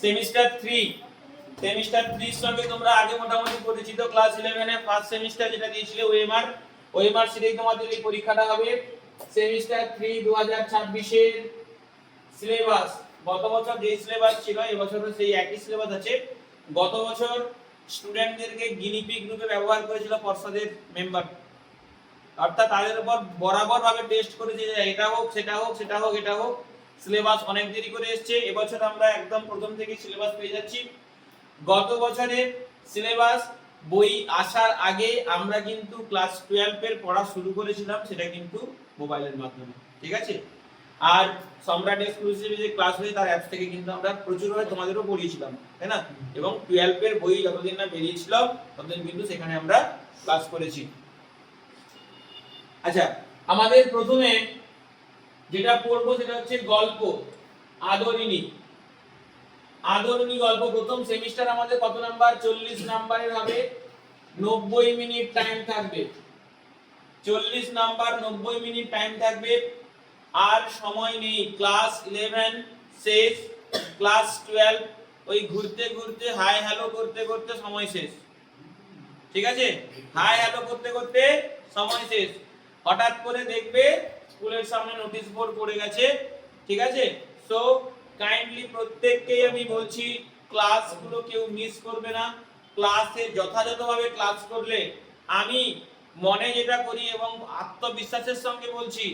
Semester 3 semester 3 এর সঙ্গে তোমরা আগে মোটামুটি পরিচিত। ক্লাস 11 এ ফার্স্ট সেমিস্টার যেটা দিয়েছিলে ওএমআর সিটেই তোমাদের এই পরীক্ষাটা হবে। সেমিস্টার 3 2026 এর সিলেবাস গত বছর যে সিলেবাস ছিল এবছরও সেই একই সিলেবাস আছে। গত বছর স্টুডেন্টদেরকে গিনিপিগ রূপে ব্যবহার করেছিল পর্ষদের মেম্বার, অর্থাৎ তাদের উপর বরাবর ভাবে টেস্ট করেছে যে এটা হোক সেটা হোক সেটা হোক এটা হোক। সিলেবাস অনেক দেরি করে এসেছে, এবছর আমরা একদম প্রথম থেকে সিলেবাস পেয়ে যাচ্ছি। গত বছরে সিলেবাস বই আসার আগে আমরা কিন্তু ক্লাস 12 এর পড়া শুরু করেছিলাম, সেটা কিন্তু মোবাইলের মাধ্যমে, ঠিক আছে। আর সম্রাট এক্সক্লুসিভ যে ক্লাস হয়েছে তার অ্যাপস থেকে কিন্তু আমরা প্রচুরভাবে তোমাদেরও পড়িয়েছিলাম, তাই না। এবং 12 এর বই যতদিন না বেরিয়েছিল ততদিন কিন্তু সেখানে আমরা ক্লাস করেছি। আচ্ছা, আমাদের প্রথমে যেটা পড়বো সেটা হচ্ছে গল্প আদরিণী। আদরিণী গল্প প্রথম সেমিস্টার আমাদের কত নাম্বার? 40 নাম্বারের হবে। 90 মিনিট টাইম থাকবে। 40 নাম্বার 90 মিনিট টাইম থাকবে। আর সময় নেই, ক্লাস 11 শেষ, ক্লাস 12 ওই ঘুরতে ঘুরতে হাই হ্যালো করতে করতে সময় শেষ, ঠিক আছে। হাই হ্যালো করতে করতে সময় শেষ। হঠাৎ করে দেখবে স্কুলের সামনে নোটিশ বোর্ড পড়ে গেছে, ঠিক আছে। সো কাইন্ডলি প্রত্যেককেই আমি বলছি ক্লাসগুলো কেউ মিস করবে না। ক্লাসে যথাযথভাবে ক্লাস করলে আমি মনে যেটা করি এবং আত্মবিশ্বাসের সঙ্গে বলছি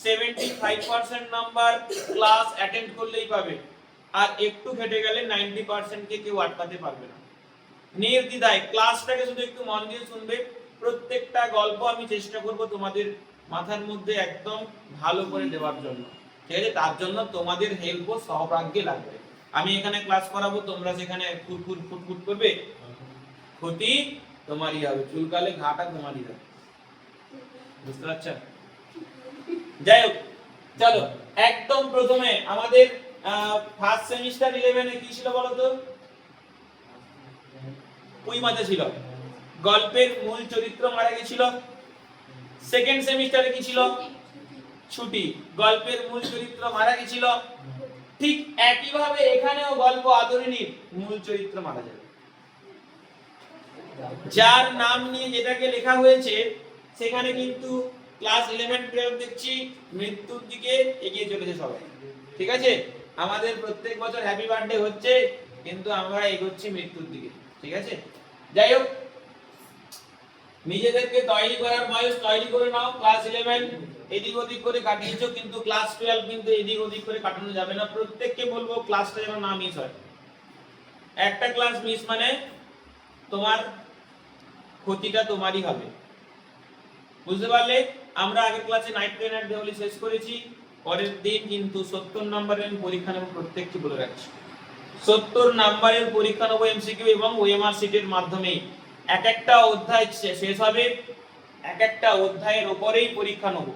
75% নাম্বার ক্লাস অ্যাটেন্ড করলেই পাবে। আর একটু ঘেটে গেলে 90% কে কেউ আটকাতে পারবে না। নির্দ্বিধায় ক্লাসটাকে শুধু একটু মন দিয়ে শুনবে। প্রত্যেকটা গল্প আমি চেষ্টা করব তোমাদের মাথার মধ্যে একদম ভালো করে দেওয়ার জন্য, ঠিক আছে। তার জন্য তোমাদের হেল্প সহভাগ্যে লাগবে। আমি এখানে ক্লাস করাবো, তোমরা সেখানে ফুটফুট ফুটফুট করবে, ক্ষতি তোমারই হবে, চুলকালে ঘাটা তোমারই হবে, বুঝতে পারছো? যাই হোক, চলো একদম প্রথমে আমাদের ফার্স্ট সেমিস্টার 11 এ কি ছিল বলো তো? ওই মাঝে ছিল গল্পের মূল চরিত্র মারা গেছিল। সেকেন্ড সেমিস্টারে কি ছিল? ছুটি, গল্পের মূল চরিত্র মারা গেছিল। ঠিক একই ভাবে এখানেও গল্প আদরিণীর মূল চরিত্র মারা যাবে। যার নাম নিয়ে যেটাকে লেখা হয়েছে সেখানে কিন্তু ক্লাস 11 12 দেখছি মৃত্যুর দিকে এগিয়ে চলেছে সবাই, ঠিক আছে। আমাদের প্রত্যেক বছর হ্যাপি বার্থডে হচ্ছে, কিন্তু আমরা এগোচ্ছি মৃত্যুর দিকে, ঠিক আছে। যাই হোক, নিজেদেরকে তৈরি করার বয়স তৈরি করে নাও। ক্লাস 11 এদিক ওদিক করে কাটিয়েছো, কিন্তু ক্লাস 12 কিন্তু এদিক ওদিক করে কাটানো যাবে না। প্রত্যেককে বলবো ক্লাসটা যেন না মিস হয়। একটা ক্লাস মিস মানে তোমার ক্ষতিটা তোমারই হবে, বুঝতে পারলে। আমরা আগের ক্লাসে নাইট ট্রেন আর দেওয়ালি শেষ করেছি। পরের দিন কিন্তু 70 নাম্বারের পরীক্ষা নেব, প্রত্যেককে বলে রাখছি। 70 নাম্বারের পরীক্ষা নেব এমসিকিউ এবং ওএমআর সিটের মাধ্যমে। এক একটা অধ্যায় শেষ হবে, এক একটা অধ্যায়ের উপরেই পরীক্ষা নেব,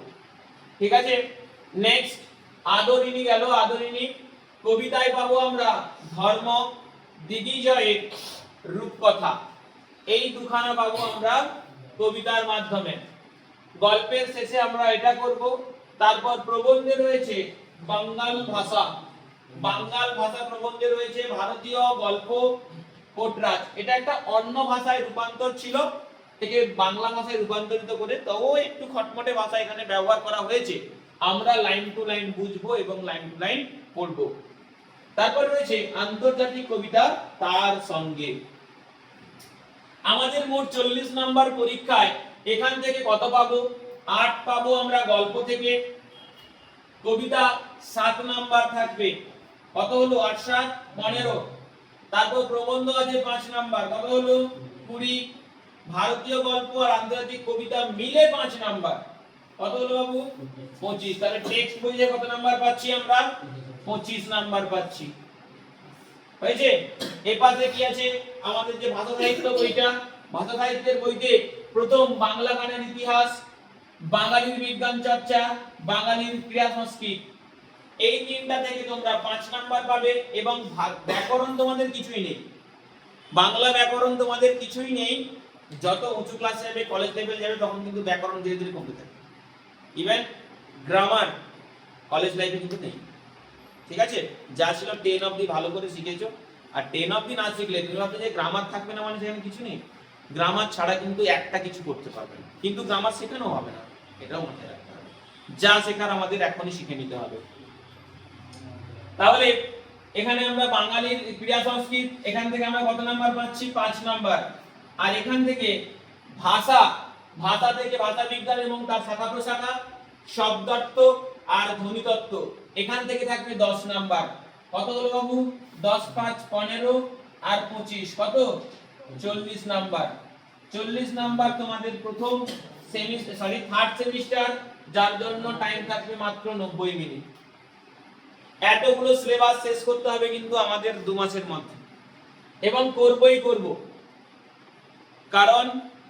ঠিক আছে। নেক্সট আদরিণী গেল। আদরিণী কবিতায় পাবো আমরা ধর্ম, দিগ্বিজয়ের রূপকথা, এই দুখানা পাবো আমরা কবিতার মাধ্যমে। গল্পের শেষে আমরা এটা করব। তারপর প্রবন্ধে রয়েছে বাঙ্গাল ভাষা, বাঙ্গাল ভাষা প্রবন্ধে রয়েছে ভারতীয় গল্প কোটরাজ। এটা একটা অন্য ভাষায় রূপান্তর ছিল, থেকে বাংলা ভাষায় রূপান্তরিত করে তবু একটু খটমটে ভাষা এখানে ব্যবহার করা হয়েছে। আমরা লাইন টু লাইন বুঝবো এবং লাইন টু লাইন পড়বো। তারপর রয়েছে আন্তর্জাতিক কবিতা তার সঙ্গে। আমাদের মোট 40 নাম্বার পরীক্ষায় এখান থেকে কত পাবো? 8 পাবো আমরা গল্প থেকে। কবিতা 7 নাম্বার থাকবে, কত হলো? 8 7 15। তারপর প্রবন্ধ আছে 5 নাম্বার, কত হলো? 20। ভারতীয় গল্প আর আন্তর্জাতিক কবিতা মিলে 5 নাম্বার, কত হলো বাবু? 25। তাহলে টেক্সট বইয়ে কত নাম্বার পাচ্ছি আমরা? 25 নাম্বার পাচ্ছি, হয়েছে। এই পাশে কি আছে? আমাদের যে ভাষা সাহিত্য বইটা, ভাষা সাহিত্যের বইতে প্রথম বাংলা গানের ইতিহাস, বাঙালির বিজ্ঞান চর্চা, বাঙালির ক্রিয়া সংস্কৃত, এই তিনটা থেকে তোমরা 5 নাম্বার পাবে। এবং ব্যাকরণ তোমাদের কিছুই নেই, বাংলা ব্যাকরণ তোমাদের কিছুই নেই। যত উঁচু ক্লাস যাবে, কলেজ লেভেল যাবে, তখন কিন্তু ব্যাকরণ ধীরে ধীরে কমতে থাকে। ইভেন গ্রামার কলেজ লাইফে কিন্তু নেই, ঠিক আছে, যা ছিল 10 অবধি ভালো করে শিখেছো। আর 10 অবধি না শিখলে তুমি ভাবছো যে গ্রামার থাকবে না মানে সেখানে কিছু নেই। গ্রামার ছাড়া কিন্তু একটা কিছু করতে পারবে না, কিন্তু গ্রামার শেখানো হবে না, এটাও মাথায় রাখতে হবে। যা শেখার আমাদের এখনই শিখে নিতে হবে। তাহলে এখানে আমরা বাঙালির ক্রিয়া সংস্কৃত, এখান থেকে আমরা কত নাম্বার পাচ্ছি? 5 নাম্বার। আর এখান থেকে ভাষা, ভাষা থেকে ভাষা বিজ্ঞান এবং তার শাখা প্রশাখা, শব্দার্থ আর ধ্বনিতত্ত্ব, এখান থেকে থাকবে 10 নাম্বার। কত হলো বাবু? 10 5 15 আর 25 কত? 40 নাম্বার। 40 নাম্বার তোমাদের প্রথম সেমিস্টার, সরি থার্ড সেমিস্টার, যার জন্য টাইম থাকবে মাত্র 90 মিনিট। এতগুলো সিলেবাস শেষ করতে হবে কিন্তু আমাদের 2 মাসের মধ্যে, এবং করবই করব, কারণ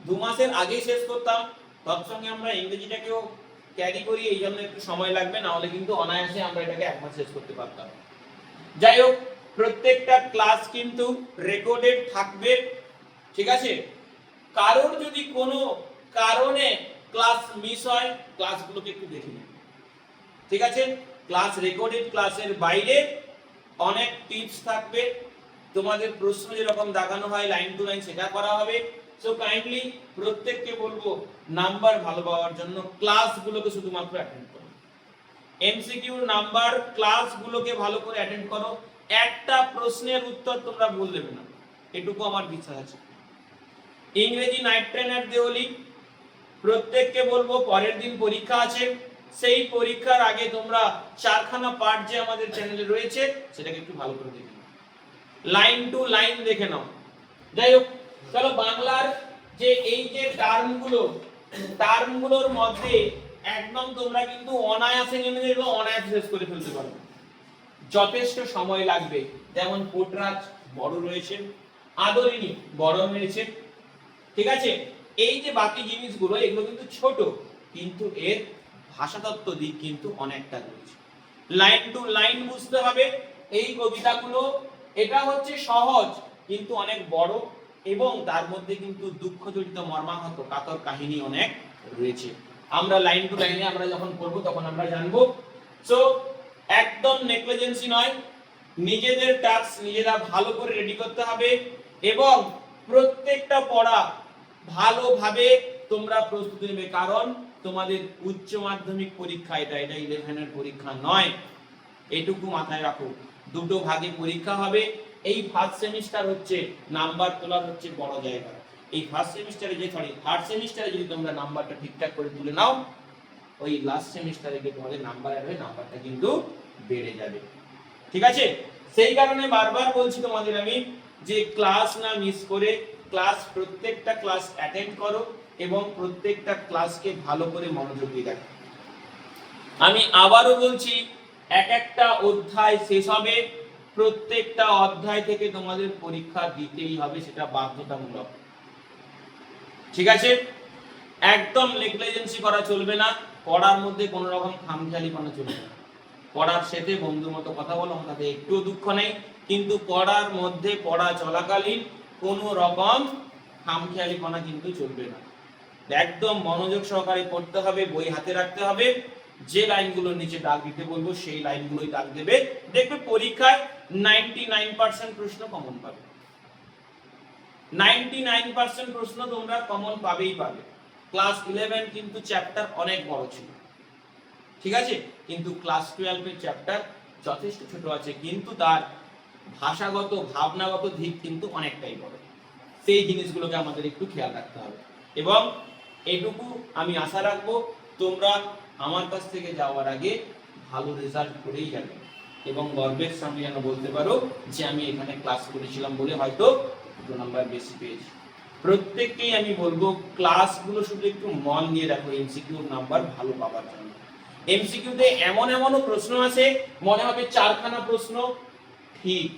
2 মাসের আগেই শেষ করতাম, তৎসঙ্গে আমরা ইংরেজিটাকেও ক্যারি করি, এই জন্য একটু সময় লাগবে, না হলে কিন্তু অনায়াসে আমরা এটাকে 1 মাস শেষ করতে পারতাম। যাই হোক, প্রত্যেকটা ক্লাস কিন্তু রেকর্ডেড থাকবে, ঠিক আছে? কারোর যদি কোনো কারণে ক্লাস মিস হয়, ক্লাসগুলোকে একটু দেখে নিন, ঠিক আছে? ক্লাস রেকর্ডেড, ক্লাসের বাইরে অনেক টিপস থাকবে, তোমাদের প্রশ্ন যেরকম দেখানো হয় লাইন টু লাইন সেটা করা হবে। সো কাইন্ডলি প্রত্যেককে বলবো নাম্বার ভালো পাওয়ার জন্য ক্লাসগুলোকে শুধুমাত্র অ্যাটেন্ড করো। এমসিকিউ নাম্বার ক্লাসগুলোকে ভালো করে অ্যাটেন্ড করো, একটা প্রশ্নের উত্তর তোমরা ভুল দেবে না, এটুকু আমার বিশ্বাস আছে। ইংরেজি নাইট ট্রেন এর দেওয়ালি, প্রত্যেককে বলবো পরের দিন পরীক্ষা আছে, সেই পরীক্ষার আগে তোমরা 4খানা পার্ট যে আমাদের চ্যানেলে রয়েছে সেটাকে একটু ভালো করে দেখে নাও, লাইন টু লাইন দেখে নাও। যাই হোক, চলো বাংলার যে এই যে টার্মগুলোর মধ্যে একদম তোমরা কিন্তু অনায়াসে নেমে যাবে, অনায়াসে শেষ করে ফেলতে পারবে, যথেষ্ট সময় লাগবে। যেমন পোটরাজ বড় রয়েছে, আদরিণী বড় রয়েছে, ঠিক আছে? এই যে বাকি জিনিসগুলো এগুলো কিন্তু ছোট, কিন্তু এর ভাষাতত্ত্ব দিক কিন্তু অনেকটা রয়েছে। লাইন টু লাইন বুঝতে হবে এই কবিতাগুলো, এটা হচ্ছে সহজ কিন্তু অনেক বড়, এবং তার মধ্যে কিন্তু দুঃখজড়িত মর্মাহত কাতর কাহিনী অনেক রয়েছে। আমরা লাইন টু লাইনে আমরা যখন পড়ব তখন আমরা জানবো। সো একদম নেগলিজেন্সি নয়, নিজেদের টাস্ক নিজেরা ভালো করে রেডি করতে হবে, এবং প্রত্যেকটা পড়া ভালোভাবে তোমরা প্রস্তুতি নেবে, কারণ তোমাদের উচ্চ মাধ্যমিক পরীক্ষা, এটা 11 এর পরীক্ষা নয়, এইটুকু মাথায় রাখো। দুটো ভাগে পরীক্ষা হবে। এই ফার্স্ট সেমিস্টার হচ্ছে নাম্বার তোলার হচ্ছে বড় জায়গা। এই ফার্স্ট সেমিস্টারে থার্ড সেমিস্টারে যদি তোমরা নাম্বারটা ঠিকঠাক করে তুলে নাও, ওই লাস্ট সেমিস্টারে গিয়ে তোমাদের নাম্বার অ্যাড হয়ে নাম্বারটা কিন্তু বেড়ে যাবে, ঠিক আছে? সেই কারণে বারবার বলছি তোমাদের আমি যে ক্লাস না মিস করে প্রত্যেকটা ক্লাস অ্যাটেন্ড করো, এবং প্রত্যেকটা ক্লাসকে ভালো করে মনোযোগ দিয়ে দেখো। আমি আবারও বলছি, এক একটা অধ্যায় শেষ হবে, প্রত্যেকটা অধ্যায় থেকে তোমাদের পরীক্ষা দিতেই হবে, সেটা বাধ্যতামূলক, ঠিক আছে? একদম নেগলিজেন্সি করা চলবে না, পড়ার মধ্যে কোনো রকম খামখেয়ালিপনা চলবে না। পড়ার সাথে বন্ধুর মতো কথা বলো, তাতে একটু দুঃখ নেই, কিন্তু পড়ার মধ্যে পড়া চলাকালীন কোনো রকম খামখেয়ালিপনা কিন্তু চলবে না। একদম মনোযোগ সহকারে পড়তে হবে, বই হাতে রাখতে হবে, যে লাইনগুলোর নিচে দাগ দিতে বলবো সেই লাইনগুলোই দাগ দেবে। দেখবে পরীক্ষায় 99% প্রশ্ন কমন পাবে, 99% প্রশ্ন তোমরা কমন পাবেই পাবে। ক্লাস 11 কিন্তু চ্যাপ্টার অনেক বড় ছিল, ঠিক আছে? কিন্তু ক্লাস 12 এর চ্যাপ্টার যথেষ্ট ছোট আছে, কিন্তু তার ভাষাগত ভাবনাগত দিক কিন্তু অনেকটাই বড়। সেই জিনিসগুলোকে আমাদের একটু খেয়াল রাখতে হবে, এবং এটুকু আমি আশা রাখবো তোমরা আমার কাছ থেকে যাওয়ার আগে ভালো রেজাল্ট করেই যাবে, এবং গর্বের সঙ্গে যেন বলতে পারো যে আমি এখানে ক্লাস করেছিলাম বলে হয়তো 2 নাম্বার বেশি পেয়েছি। প্রত্যেককেই আমি বলবো ক্লাসগুলো শুধু একটু মন দিয়ে দেখো এমসিকিউ নাম্বার ভালো পাওয়ার জন্য। এমসিকিউতে এমনও প্রশ্ন আছে মনে হবে 4খানা প্রশ্ন ঠিক,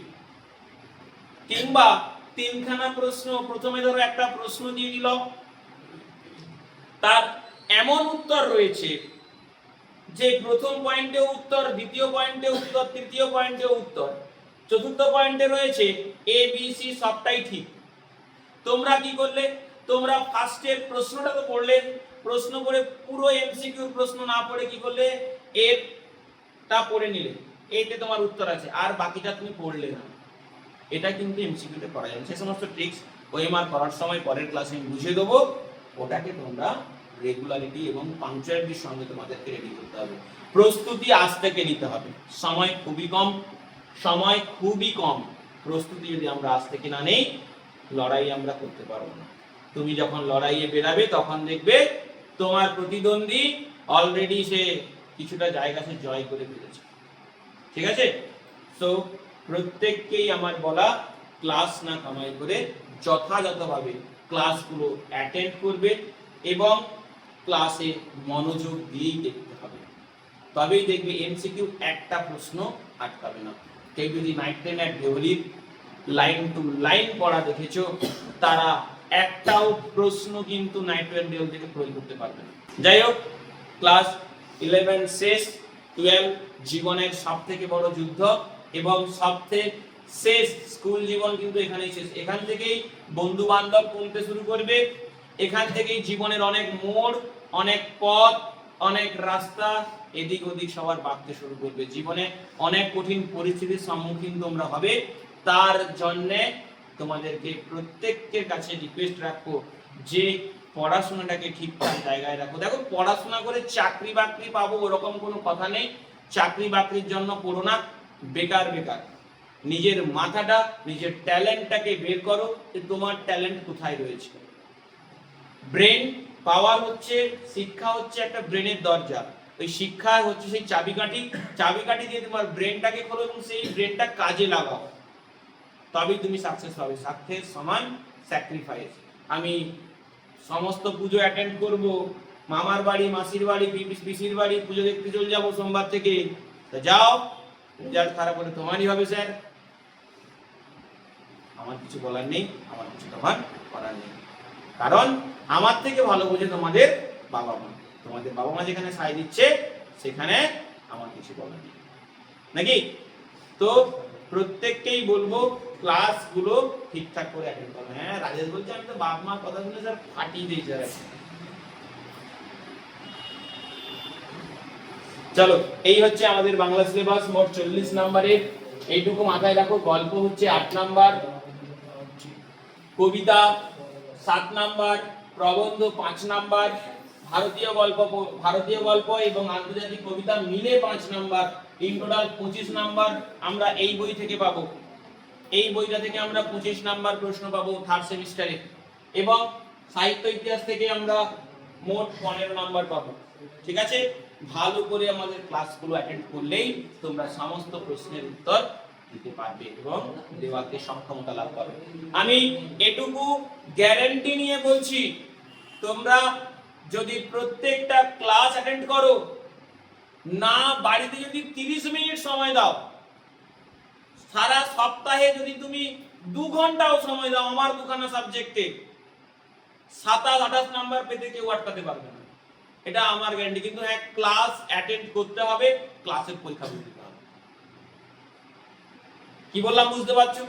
কিংবা 3খানা প্রশ্ন, প্রথমে ধরো একটা প্রশ্ন দিয়ে দিল, তার এমন উত্তর রয়েছে যে প্রথম পয়েন্টে উত্তর, দ্বিতীয় পয়েন্টে উত্তর, তৃতীয় পয়েন্টে উত্তর, চতুর্থ পয়েন্টে রয়েছে এ বি সি সবটাই ঠিক। তোমরা কি করলে? তোমরা ফার্স্টের প্রশ্নটা তো পড়লে, প্রশ্ন পড়ে পুরো এমসিকিউর প্রশ্ন না পড়ে কি করলে, এরটা পড়ে নিলে, এতে তোমার উত্তর আছে, আর বাকিটা তুমি পড়লে না। এটা কিন্তু এমসিকিউতে করা যাবে। সেই সমস্ত ট্রিক্স ওএমআর করার সময় পরের ক্লাসে আমি বুঝিয়ে দেবো। ওটাকে তোমরা রেগুলারিটি এবং পাংচুয়ালিটির সঙ্গে তোমাদেরকে রেডি করতে হবে। প্রস্তুতি আজ থেকে নিতে হবে। সময় খুবই কম। প্রস্তুতি যদি আমরা আজ থেকে না নেই, লড়াই আমরা করতে পারবো না। তুমি যখন লড়াইয়ে বেরাবে তখন দেখবে তোমার প্রতিদ্বন্দ্বী অলরেডি সে কিছুটা জায়গা সে জয় করে ফেলেছে। ঠিক আছে? তো প্রত্যেককেই আমার বলা, ক্লাস না কামাই করে যথাযথভাবে ক্লাসগুলো অ্যাটেন্ড করবে এবং ক্লাসে মনোযোগ দিয়েই দেখতে হবে। তবেই দেখবে এমসিকিউ একটা প্রশ্ন আটকাবে না। কেউ যদি 9, 10 এর দেওয়ালির লাইন টু লাইন পড়া দেখেছো, তারা একটাও প্রশ্ন কিন্তু 9, 10 দেওয়াল থেকে প্রয়োগ করতে পারবে না। যাই হোক, ক্লাস 11 শেষ, 12 জীবনের সবথেকে বড় যুদ্ধ এবং সবথেকে শেষ স্কুল জীবন কিন্তু এখানেই শেষ। এখান থেকেই বন্ধু বান্ধব কমতে শুরু করবে, এখান থেকেই জীবনের অনেক মোড়, অনেক পথ, অনেক রাস্তা এদিক ওদিক সবার বাঁকতে শুরু করবে। জীবনে অনেক কঠিন পরিস্থিতির সম্মুখীন তোমরা হবে। তার জন্যে তোমাদেরকে প্রত্যেকের কাছে রিকোয়েস্ট রাখবো যে পড়াশোনাটাকে ঠিকঠাক জায়গায় রাখো। দেখো, পড়াশোনা করে চাকরি বাকরি পাবো ওরকম কোনো কথা নেই। চাকরি বাকরির জন্য পড়ো না, বেকার। নিজের মাথাটা, নিজের ট্যালেন্টটাকে বের করো যে তোমার ট্যালেন্ট কোথায় রয়েছে। ব্রেন পাওয়ার হচ্ছে, শিক্ষা হচ্ছে একটা ব্রেনের দরজা। ওই শিক্ষা হচ্ছে সেই চাবিকাঠি দিয়ে তোমার ব্রেনটাকে খোলো এবং সেই ব্রেনটা কাজে লাগাও, তবেই তুমি সাকসেস হবে। সাকসেস সমান স্যাক্রিফাইস। আমি সমস্ত পুজো অ্যাটেন্ড করব, মামার বাড়ি, মাসির বাড়ি, পিসির বাড়ি পুজো দেখতে চলে যাবো সোমবার থেকে। তো যাও, রেজাল্ট খারাপ হলে তোমারই হবে স্যার, আমার কিছু বলার নেই, আমার কিছু তোমার করার নেই। কারণ আমার থেকে ভালো বোঝে তোমাদের বাবা মা। তোমাদের বাবা মা যেখানে সাই দিচ্ছে সেখানে আমার কিছু বলার নেই, নাকি? তো প্রত্যেককেই বলবো ক্লাসগুলো ঠিকঠাক করে অ্যাটেন্ড করো। হ্যাঁ, রাজেশ বলছে আমি তো বাপ মার কথা শুনে স্যার ফাটিয়ে দিয়েছি। চলো, এই হচ্ছে আমাদের বাংলা সিলেবাস, মোট 40 নম্বরের। এইটুকু মাথায় রাখো। গল্প হচ্ছে 8 নাম্বার, কবিতা 7 নাম্বার, প্রবন্ধ 5 নাম্বার, ভারতীয় গল্প এবং আন্তর্জাতিক কবিতা মিলে 5 নাম্বার, ইন টোটাল 25 নাম্বার আমরা এই বই থেকে পাবো। এই বইটা থেকে আমরা 25 নাম্বার প্রশ্ন পাবো থার্ড সেমিস্টারে, এবং সাহিত্য ইতিহাস থেকে আমরা মোট 15 নাম্বার পাবো। ঠিক আছে? ভালো করে আমাদের ক্লাসগুলো অ্যাটেন্ড করলেই তোমরা সমস্ত প্রশ্নের উত্তর দিতে পারবে এবং দেওয়াতে সক্ষমতা লাভ করবে। আমি এটুকু গ্যারান্টি নিয়ে বলছি, তোমরা যদি প্রত্যেকটা ক্লাস অ্যাটেন্ড করো না, বাড়িতে যদি 30 মিনিট সময় দাও, সারা সপ্তাহে যদি তুমি 2 ঘন্টাও সময় দাও আমার দুখানা সাবজেক্টে, 27-28 নাম্বার পেতে কেউ আটকাতে পারবে না, এটা আমার গ্যারান্টি। কিন্তু হ্যাঁ, ক্লাস অ্যাটেন্ড করতে হবে, ক্লাসের পরীক্ষা দিতে হবে। কি বললাম বুঝতে পারছো?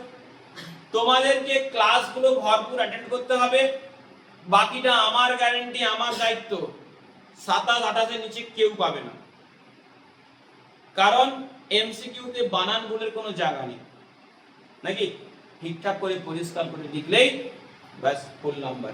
তোমাদেরকে ক্লাসগুলো ভরপুর অ্যাটেন্ড করতে হবে, বাকিটা আমার গ্যারান্টি, আমার দায়িত্ব। 27-28 এর নিচে কেউ পাবে না, কারণ এমসিকিউতে বানান ভুলের কোনো জায়গা নেই, নাকি? ঠিকঠাক করে পরিষ্কার করে লিখলেই ব্যাস ফুল নাম্বার।